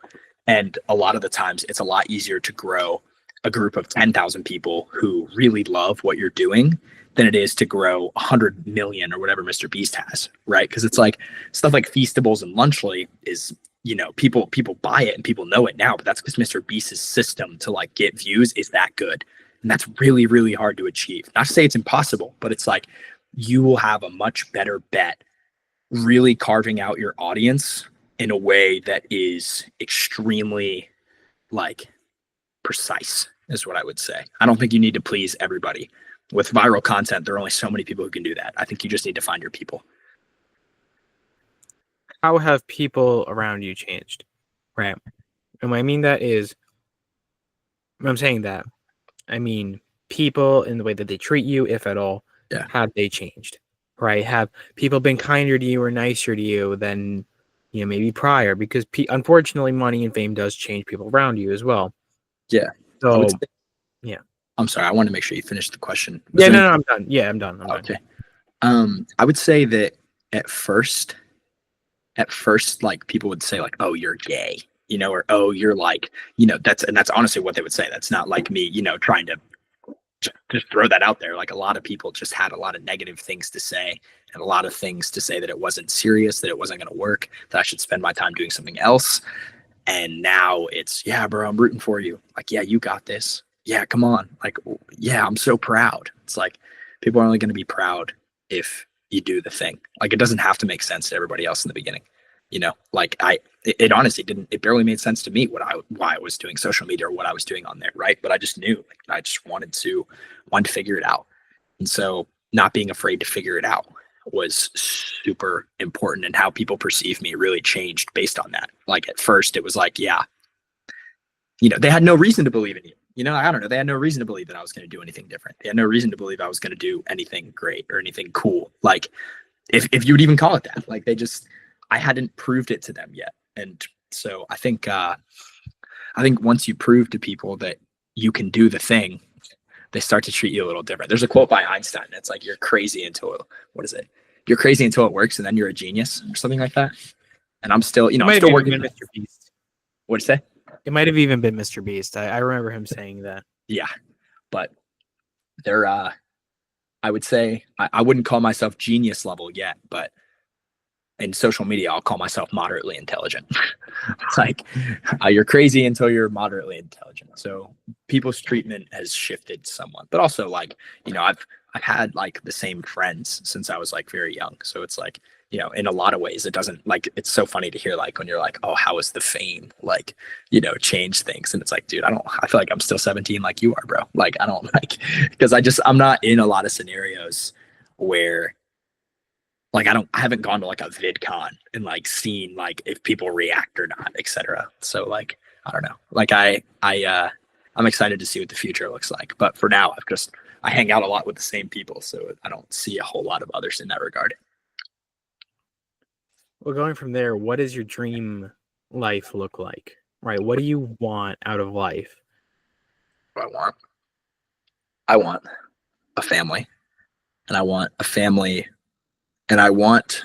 And a lot of the times it's a lot easier to grow a group of 10,000 people who really love what you're doing than it is to grow 100 million or whatever Mr. Beast has, right? Because it's like stuff like Feastables and Lunchly is, you know, people buy it and people know it now, but that's because Mr. Beast's system to like get views is that good. And that's really, really hard to achieve. Not to say it's impossible, but it's like you will have a much better bet really carving out your audience in a way that is extremely like precise, is what I would say. I don't think you need to please everybody. With viral content, there are only so many people who can do that. I think you just need to find your people. How have people around you changed? Right. And what I mean that is, when I'm saying that, I mean people in the way that they treat you, if at all. Yeah. Have they changed? Right? Have people been kinder to you or nicer to you than, you know, maybe prior? Because unfortunately, money and fame does change people around you as well. Yeah. So, yeah. I'm sorry. I want to make sure you finish the question. No, I'm done. Yeah, I'm done. Okay. I would say that at first, like people would say like, "Oh, you're gay," you know, or "Oh, you're like," you know, that's honestly what they would say. That's not like me, you know, trying to just throw that out there. Like a lot of people just had a lot of negative things to say, and a lot of things to say that it wasn't serious, that it wasn't going to work, that I should spend my time doing something else. And now it's, yeah, bro, I'm rooting for you. Like, yeah, you got this. Yeah, come on. Like, yeah, I'm so proud. It's like people are only going to be proud if you do the thing. Like, it doesn't have to make sense to everybody else in the beginning. You know, like it honestly didn't, it barely made sense to me why I was doing social media or what I was doing on there. Right. But I just knew, like, I just wanted to figure it out. And so not being afraid to figure it out was super important, and how people perceive me really changed based on that. Like at first it was like, yeah, you know, they had no reason to believe in you. You know, I don't know. They had no reason to believe that I was going to do anything different. They had no reason to believe I was going to do anything great or anything cool. Like if you would even call it that, like I hadn't proved it to them yet. And so I think once you prove to people that you can do the thing, they start to treat you a little different. There's a quote by Einstein. It's like, you're crazy until you're crazy until it works, and then you're a genius, or something like that. And I'm still, you know, I'm still working. Mr. Beast. What'd you say? It might have even been Mr. Beast. I remember him saying that. Yeah, but they're I would say I wouldn't call myself genius level yet, but in social media, I'll call myself moderately intelligent. Like, you're crazy until you're moderately intelligent. So people's treatment has shifted somewhat, but also, like, you know, I've had like the same friends since I was like very young. So it's like, you know, in a lot of ways, it doesn't, like, it's so funny to hear like when you're like, oh, how is the fame, like, you know, change things? And it's like, dude, I feel like I'm still 17 like you are, bro. Like, I don't like, because I'm not in a lot of scenarios where, like, I haven't gone to like a VidCon and like seen like if people react or not, etc. So like, I don't know. Like I'm excited to see what the future looks like. But for now, I hang out a lot with the same people, so I don't see a whole lot of others in that regard. Well, going from there, what does your dream life look like? Right? What do you want out of life? What I want a family, and I want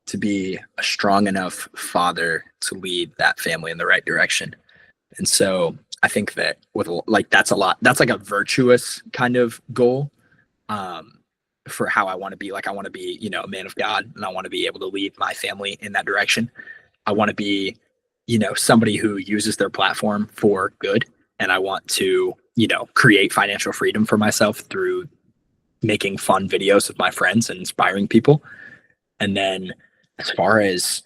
to be a strong enough father to lead that family in the right direction. And so I think that with like, that's like a virtuous kind of goal for how I want to be. Like, I want to be, you know, a man of God, and I want to be able to lead my family in that direction. I want to be, you know, somebody who uses their platform for good. And I want to, you know, create financial freedom for myself through making fun videos with my friends and inspiring people. And then as far as,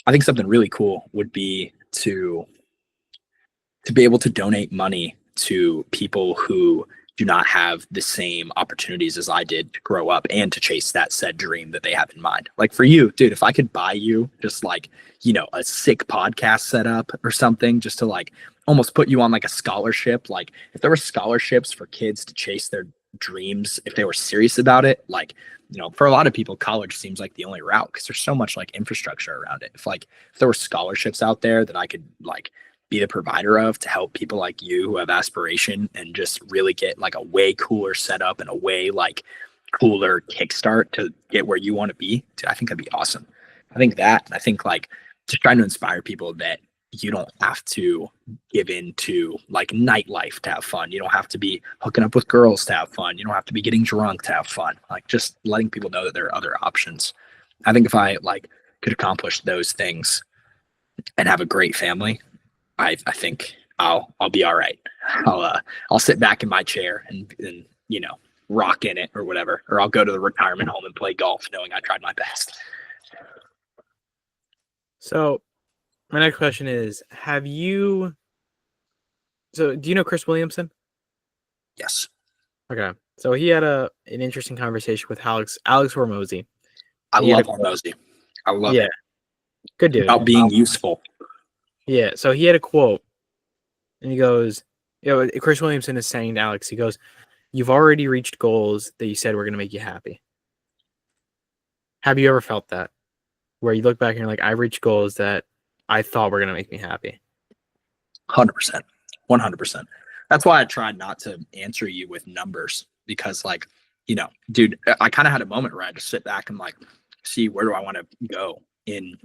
I think something really cool would be to be able to donate money to people who do not have the same opportunities as I did to grow up and to chase that said dream that they have in mind. Like for you, dude, if I could buy you just like, a sick podcast setup or something, just to like almost put you on like a scholarship, like if there were scholarships for kids to chase their dreams, if they were serious about it, like, for a lot of people, college seems like the only route because there's so much like infrastructure around it. If there were scholarships out there that I could like be the provider of to help people like you who have aspiration and just really get like a way cooler setup and a way like cooler kickstart to get where you want to be, I think that'd be awesome. I think like just trying to inspire people that you don't have to give into like nightlife to have fun. You don't have to be hooking up with girls to have fun. You don't have to be getting drunk to have fun. Like just letting people know that there are other options. I think if I like could accomplish those things and have a great family, I think I'll be all right. I'll sit back in my chair and rock in it or whatever, or I'll go to the retirement home and play golf knowing I tried my best. So my next question is, do you know Chris Williamson? Yes. Okay. So he had an interesting conversation with Alex Hormozy. I love Hormozy. I love it. Good dude. About being useful. Yeah. So he had a quote and he goes, Chris Williamson is saying to Alex, he goes, "You've already reached goals that you said were going to make you happy." Have you ever felt that? Where you look back and you're like, I reached goals that I thought were going to make me happy? 100%. 100%. That's why I tried not to answer you with numbers because like, dude, I kind of had a moment where I had to sit back and like, see where do I want to go in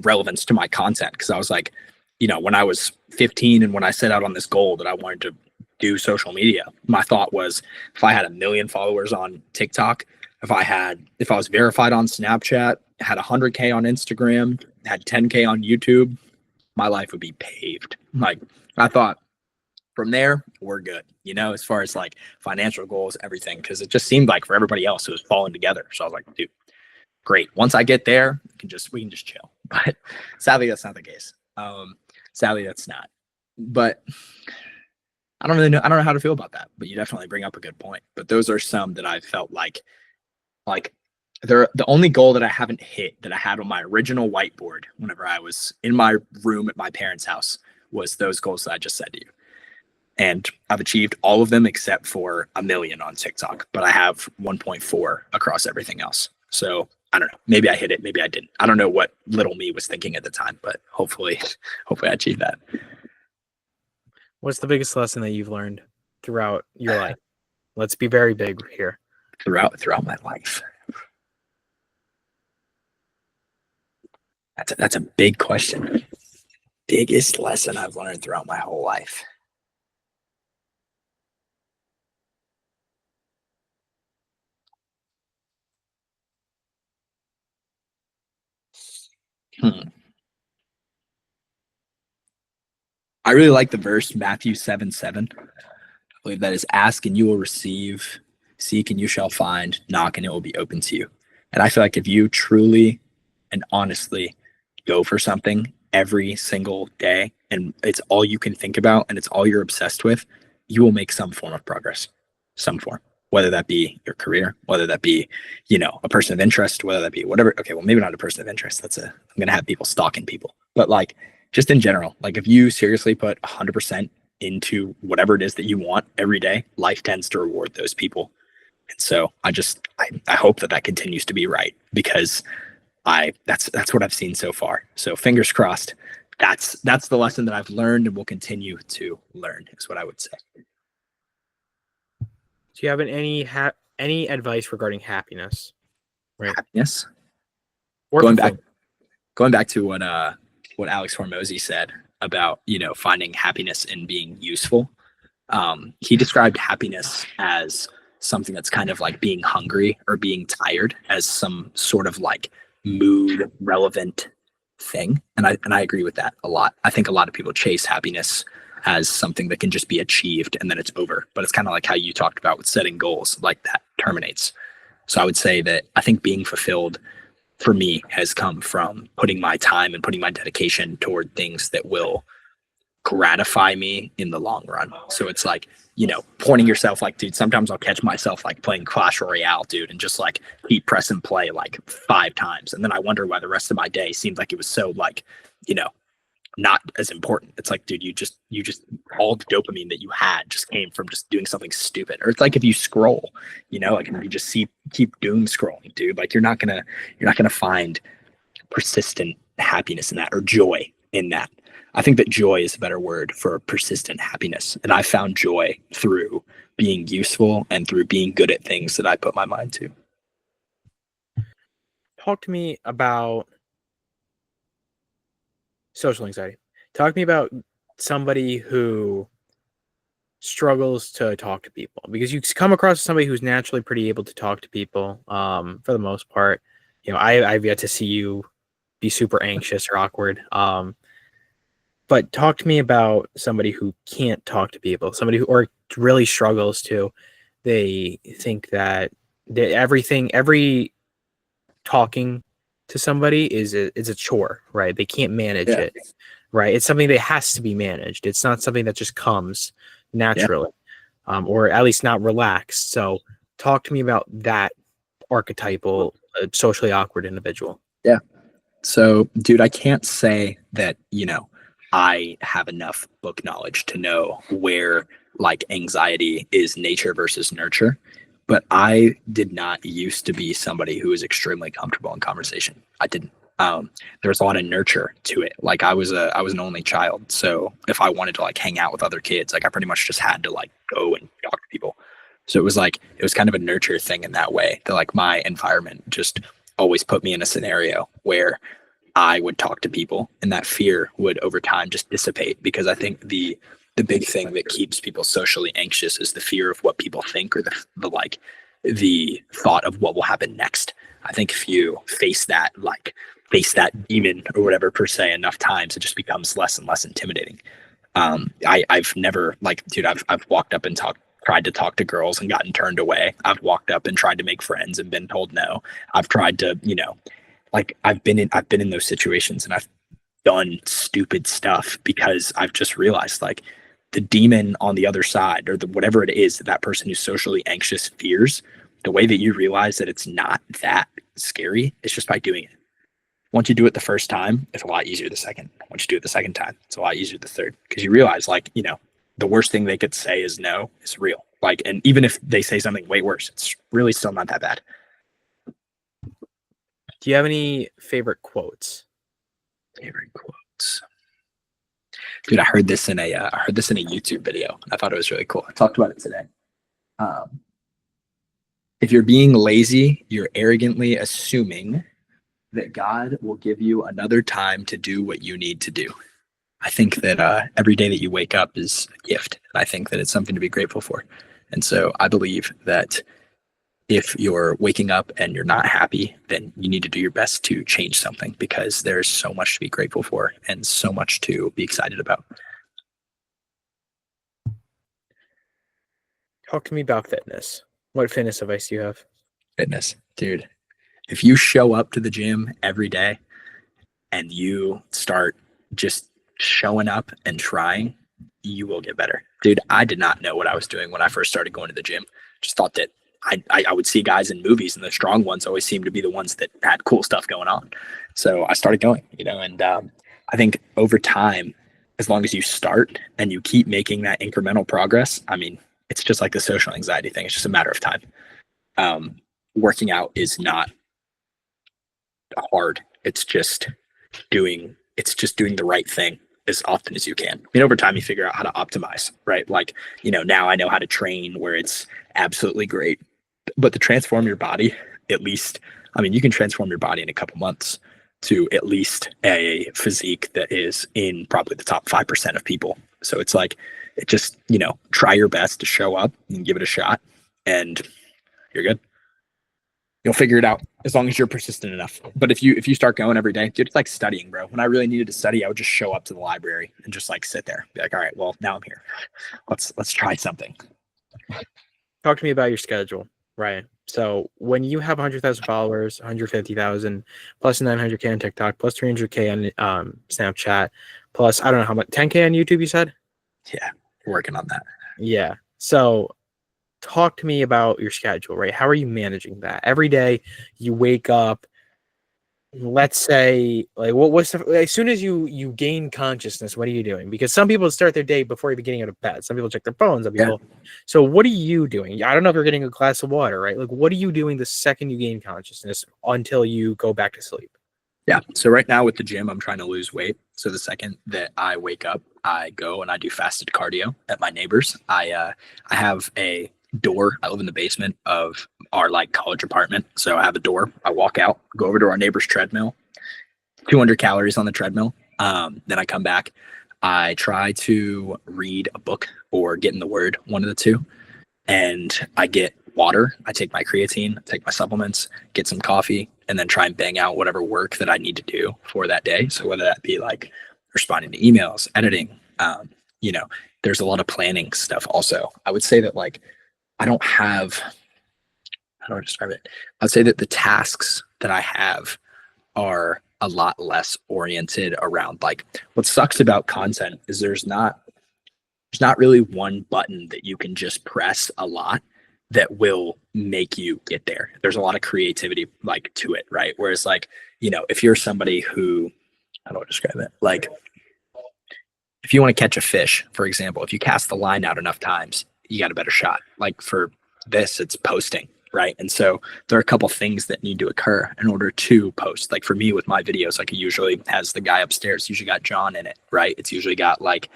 relevance to my content. Cause I was like, when I was 15 and when I set out on this goal that I wanted to do social media, my thought was if I had 1 million followers on TikTok, if I was verified on Snapchat, had 100K on Instagram, had 10K on YouTube, my life would be paved. Like I thought from there, we're good, as far as like financial goals, everything. Cause it just seemed like for everybody else, it was falling together. So I was like, dude, great. Once I get there, we can just chill. But sadly, that's not the case. Sadly, that's not. But I don't really know. I don't know how to feel about that, but you definitely bring up a good point. But those are some that I felt like they're the only goal that I haven't hit that I had on my original whiteboard whenever I was in my room at my parents' house was those goals that I just said to you. And I've achieved all of them except for 1 million on TikTok, but I have 1.4 across everything else. So I don't know. Maybe I hit it. Maybe I didn't. I don't know what little me was thinking at the time, but hopefully I achieved that. What's the biggest lesson that you've learned throughout your life? Let's be very big here. Throughout my life. That's a big question. Biggest lesson I've learned throughout my whole life. I really like the verse Matthew 7:7. I believe that is ask and you will receive, seek and you shall find, knock and it will be open to you. And I feel like if you truly and honestly go for something every single day and it's all you can think about and it's all you're obsessed with, you will make some form of progress, some form, whether that be your career, whether that be, a person of interest, whether that be whatever. Okay, well, maybe not a person of interest. I'm going to have people stalking people, but like just in general, like if you seriously put 100% into whatever it is that you want every day, life tends to reward those people. And so I hope that continues to be right because that's what I've seen so far. So fingers crossed. That's the lesson that I've learned and will continue to learn is what I would say. Do you have any advice regarding happiness? Right. Happiness. Or going back to what Alex Hormozy said about, finding happiness in being useful. He described happiness as something that's kind of like being hungry or being tired as some sort of like mood relevant thing. And I agree with that a lot. I think a lot of people chase happiness as something that can just be achieved and then it's over. But it's kind of like how you talked about with setting goals, like that terminates. So I would say that I think being fulfilled for me has come from putting my time and putting my dedication toward things that will gratify me in the long run. So it's like, pointing yourself like, dude, sometimes I'll catch myself like playing Clash Royale, dude, and just like keep press and play like 5 times. And then I wonder why the rest of my day seemed like it was so like, not as important. It's like, dude, you just all the dopamine that you had just came from just doing something stupid. Or it's like if you scroll, like if you just keep doom scrolling, dude, like you're not gonna find persistent happiness in that or joy in that. I think that joy is a better word for persistent happiness. And I found joy through being useful and through being good at things that I put my mind to. Talk to me about social anxiety. Talk to me about somebody who struggles to talk to people, because you come across somebody who's naturally pretty able to talk to people, for the most part. I've yet to see you be super anxious or awkward. But talk to me about somebody who can't talk to people, somebody who or really struggles to. They think that every talking to somebody is a chore, right? They can't manage it, right? It's something that has to be managed. It's not something that just comes naturally, or at least not relaxed. So talk to me about that archetypal, socially awkward individual. Yeah. So, dude, I can't say that, I have enough book knowledge to know where like anxiety is nature versus nurture. But I did not used to be somebody who was extremely comfortable in conversation. I didn't. There was a lot of nurture to it. Like I was an only child. So if I wanted to like hang out with other kids, like I pretty much just had to like go and talk to people. So it was kind of a nurture thing in that way, that like my environment just always put me in a scenario where I would talk to people, and that fear would over time just dissipate, because I think the big thing that keeps people socially anxious is the fear of what people think, or the thought of what will happen next. I think if you face that demon or whatever per se enough times, it just becomes less and less intimidating. I've never dude, I've walked up and tried to talk to girls and gotten turned away. I've walked up and tried to make friends and been told no. I've tried to, I've been in those situations, and I've done stupid stuff because I've just realized like the demon on the other side, or whatever it is that that person who's socially anxious fears, the way that you realize that it's not that scary is just by doing it. Once you do it the first time, it's a lot easier the second. Once you do it the second time, it's a lot easier the third, because you realize the worst thing they could say is no is real. And even if they say something way worse, it's really still not that bad. Do you have any favorite quotes? Favorite quotes? Dude, I heard this in a YouTube video. I thought it was really cool. I talked about it today. If you're being lazy, you're arrogantly assuming that God will give you another time to do what you need to do. I think that every day that you wake up is a gift. And I think that it's something to be grateful for. And so I believe that if you're waking up and you're not happy, then you need to do your best to change something, because there's so much to be grateful for and so much to be excited about. Talk to me about fitness. What fitness advice do you have? Fitness, dude. If you show up to the gym every day and you start just showing up and trying, you will get better. Dude, I did not know what I was doing when I first started going to the gym. Just thought that I would see guys in movies, and the strong ones always seemed to be the ones that had cool stuff going on. So I started going, and I think over time, as long as you start and you keep making that incremental progress, I mean, it's just like the social anxiety thing. It's just a matter of time. Working out is not hard. It's just doing the right thing as often as you can. I mean, over time you figure out how to optimize, right? Now I know how to train where it's absolutely great. But to transform your body, at least, I mean, you can transform your body in a couple months to at least a physique that is in probably the top 5% of people. So it's just, try your best to show up and give it a shot, and you're good. You'll figure it out as long as you're persistent enough. But if you start going every day, dude, it's like studying, bro. When I really needed to study, I would just show up to the library and just like sit there, be like, all right, well, now I'm here. Let's try something. Talk to me about your schedule, right? So when you have 100,000 followers, 150,000 plus 900K on TikTok, plus 300K on Snapchat, plus I don't know how much, 10K on YouTube, you said? Yeah, working on that. Yeah. So talk to me about your schedule, right? How are you managing that? Every day you wake up, let's say, like what's as soon as you gain consciousness, what are you doing? Because some people start their day before even getting out of bed. Some people check their phones, some people. So what are you doing? I don't know if you're getting a glass of water, right? Like what are you doing the second you gain consciousness until you go back to sleep? Yeah. So right now with the gym, I'm trying to lose weight. So the second that I wake up, I go and I do fasted cardio at my neighbor's. I have a door. I live in the basement of our like college apartment. So I have a door. I walk out, go over to our neighbor's treadmill, 200 calories on the treadmill. Then I come back. I try to read a book or get in the word, one of the two. And I get water. I take my creatine, take my supplements, get some coffee, and then try and bang out whatever work that I need to do for that day. So whether that be like responding to emails, editing, there's a lot of planning stuff also. I would say that like I don't have, how do I describe it? I'd say that the tasks that I have are a lot less oriented around like what sucks about content is there's not really one button that you can just press a lot that will make you get there. There's a lot of creativity like to it, right? Whereas like, if you're somebody who, how do I describe it? Like if you want to catch a fish, for example, if you cast the line out enough times, you got a better shot. Like for this, it's posting, right? And so there are a couple things that need to occur in order to post. Like for me with my videos, like it usually has the guy upstairs, usually got John in it, right? It's usually got like,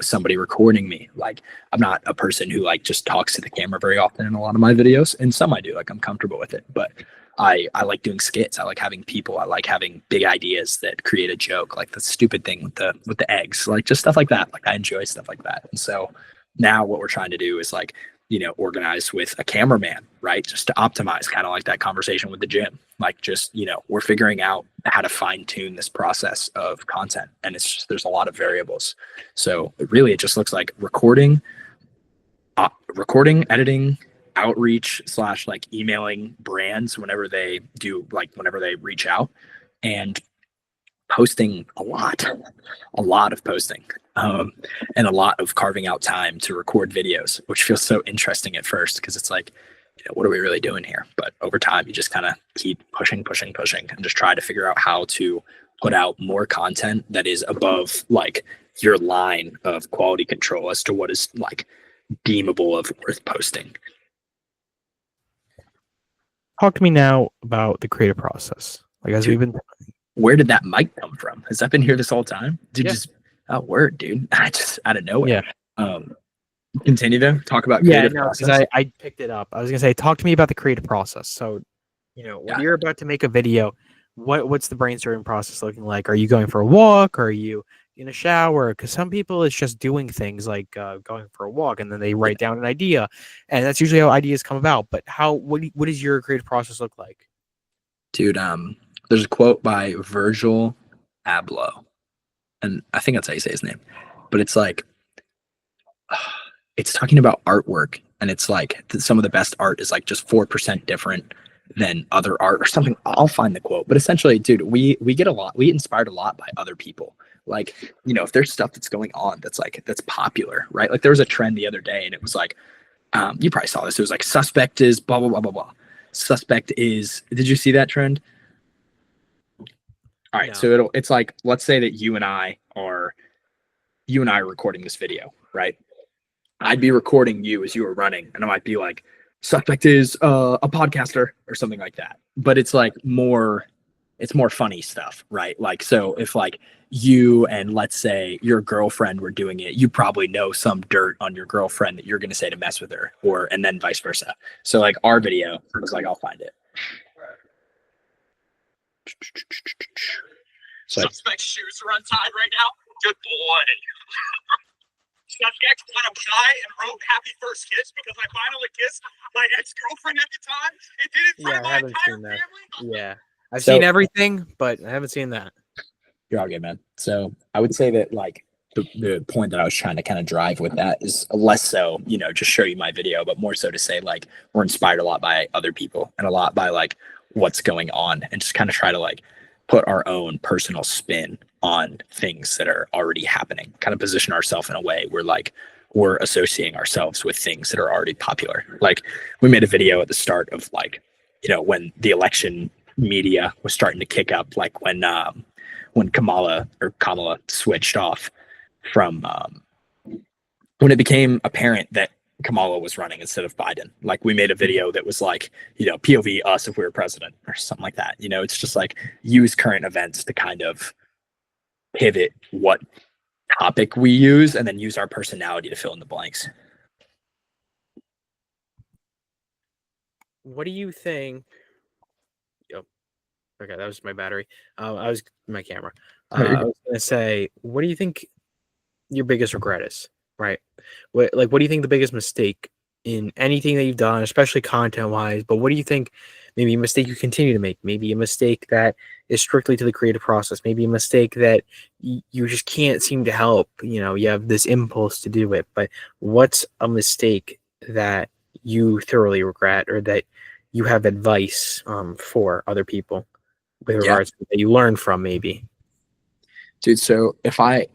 somebody recording me. Like I'm not a person who like just talks to the camera very often in a lot of my videos. And some I do, like I'm comfortable with it, but I like doing skits. I like having people. I like having big ideas that create a joke, like the stupid thing with the eggs, like just stuff like that. Like I enjoy stuff like that. And so now what we're trying to do is like, organize with a cameraman, right? Just to optimize, kind of like that conversation with the gym. Like just, we're figuring out how to fine tune this process of content. And it's just, there's a lot of variables. So really it just looks like recording, editing, outreach / like emailing brands whenever they reach out, and posting a lot of posting, and a lot of carving out time to record videos, which feels so interesting at first because it's like, what are we really doing here? But over time, you just kind of keep pushing, and just try to figure out how to put out more content that is above like your line of quality control as to what is like deemable of worth posting. Talk to me now about the creative process. Like as we've been. Where did that mic come from? Has that been here this whole time? Word, dude. I just out of nowhere. Yeah. Continue to talk about creative process. I picked it up. I was gonna say, talk to me about the creative process. So, when you're about to make a video, what's the brainstorming process looking like? Are you going for a walk? Or are you in a shower? Because some people it's just doing things like going for a walk and then they write down an idea, and that's usually how ideas come about. But what does your creative process look like? Dude, there's a quote by Virgil Abloh, and I think that's how you say his name, but it's like, it's talking about artwork, and it's like some of the best art is like just 4% different than other art or something. I'll find the quote, but essentially, dude, we get inspired a lot by other people. Like, if there's stuff that's going on that's popular, right? Like there was a trend the other day and it was like, you probably saw this. It was like suspect is blah, blah, blah, blah, blah. Suspect is, did you see that trend? All right. No. So it's like, let's say that you and I are recording this video, right? I'd be recording you as you were running, and I might be like, suspect is a podcaster or something like that. But it's like it's more funny stuff, right? Like, so if like you and let's say your girlfriend were doing it, you probably know some dirt on your girlfriend that you're going to say to mess with her, and then vice versa. So like our video was like, I'll find it. So, suspect shoes are untied right now. Good boy. subject on a pie and wrote "Happy First Kiss" because I finally kissed my ex-girlfriend at the time. It did it for Yeah, I my haven't entire seen that. family. Yeah, I've seen everything, but I haven't seen that. You're all good, man. So I would say that like the point that I was trying to kind of drive with that is less so, you know, just show you my video, but more so to say like we're inspired a lot by other people and a lot by like what's going on and just kind of try to like put our own personal spin on things that are already happening, kind of position ourselves in a way where like we're associating ourselves with things that are already popular. Like we made a video at the start of like, you know, when the election media was starting to kick up, like when Kamala switched off from when it became apparent that Kamala was running instead of Biden. Like we made a video that was like, you know, POV us if we were president or something like that. You know, it's just like use current events to kind of pivot what topic we use and then use our personality to fill in the blanks. What do you think? Oh, okay, that was my battery. I was my camera. I was gonna say, what do you think your biggest regret is? Right? What do you think the biggest mistake in anything that you've done, especially content wise? But what do you think? Maybe a mistake you continue to make. Maybe a mistake that is strictly to the creative process. Maybe a mistake that you just can't seem to help. You know, you have this impulse to do it. But what's a mistake that you thoroughly regret, or that you have advice for other people with regards to that you learn from, maybe? Dude, so if I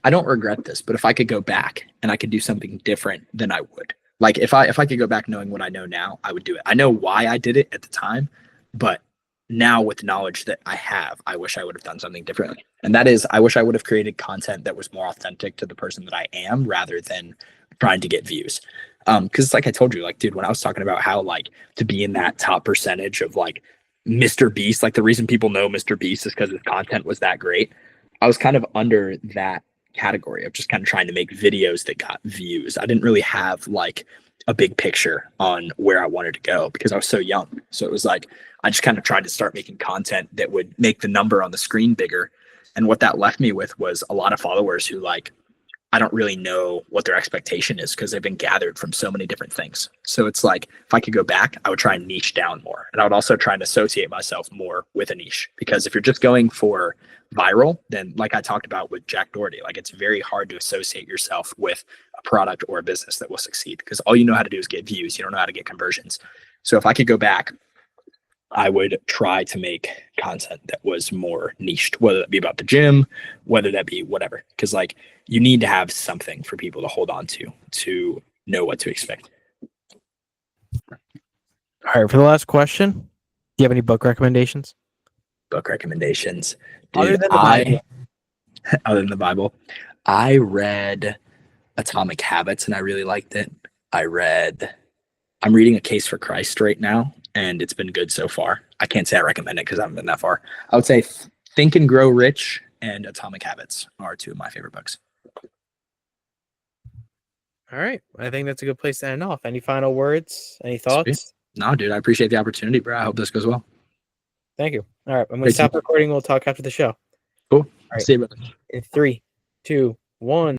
don't regret this, but if I could go back and I could do something different, then I would. Like if I could go back knowing what I know now, I would do it. I know why I did it at the time, but now with the knowledge that I have, I wish I would have done something differently. And that is, I wish I would have created content that was more authentic to the person that I am rather than trying to get views. Because like I told you, like, dude, when I was talking about how like to be in that top percentage of like Mr. Beast, like the reason people know Mr. Beast is because his content was that great. I was kind of under that category of just kind of trying to make videos that got views. I didn't really have like a big picture on where I wanted to go because I was so young. So it was like I just kind of tried to start making content that would make the number on the screen bigger. And what that left me with was a lot of followers who like I don't really know what their expectation is because they've been gathered from so many different things. So it's like if I could go back, I would try and niche down more. And I would also try and associate myself more with a niche. Because if you're just going for viral, then like I talked about with Jack Doherty, like it's very hard to associate yourself with a product or a business that will succeed because all you know how to do is get views. You don't know how to get conversions. So if I could go back, I would try to make content that was more niched, whether that be about the gym, whether that be whatever. Because like you need to have something for people to hold on to know what to expect. All right, for the last question, do you have any book recommendations? Book recommendations. Dude, Other than the Bible. Other than the Bible, I read Atomic Habits and I really liked it. I'm reading A Case for Christ right now, and it's been good so far. I can't say I recommend it because I haven't been that far. I would say Think and Grow Rich and Atomic Habits are two of my favorite books. All right. I think that's a good place to end off. Any final words? Any thoughts? Sweet. No, dude, I appreciate the opportunity, bro. I hope this goes well. Thank you. All right. I'm going to stop recording. We'll talk after the show. Cool. All right. See you, brother. In 3, 2, 1.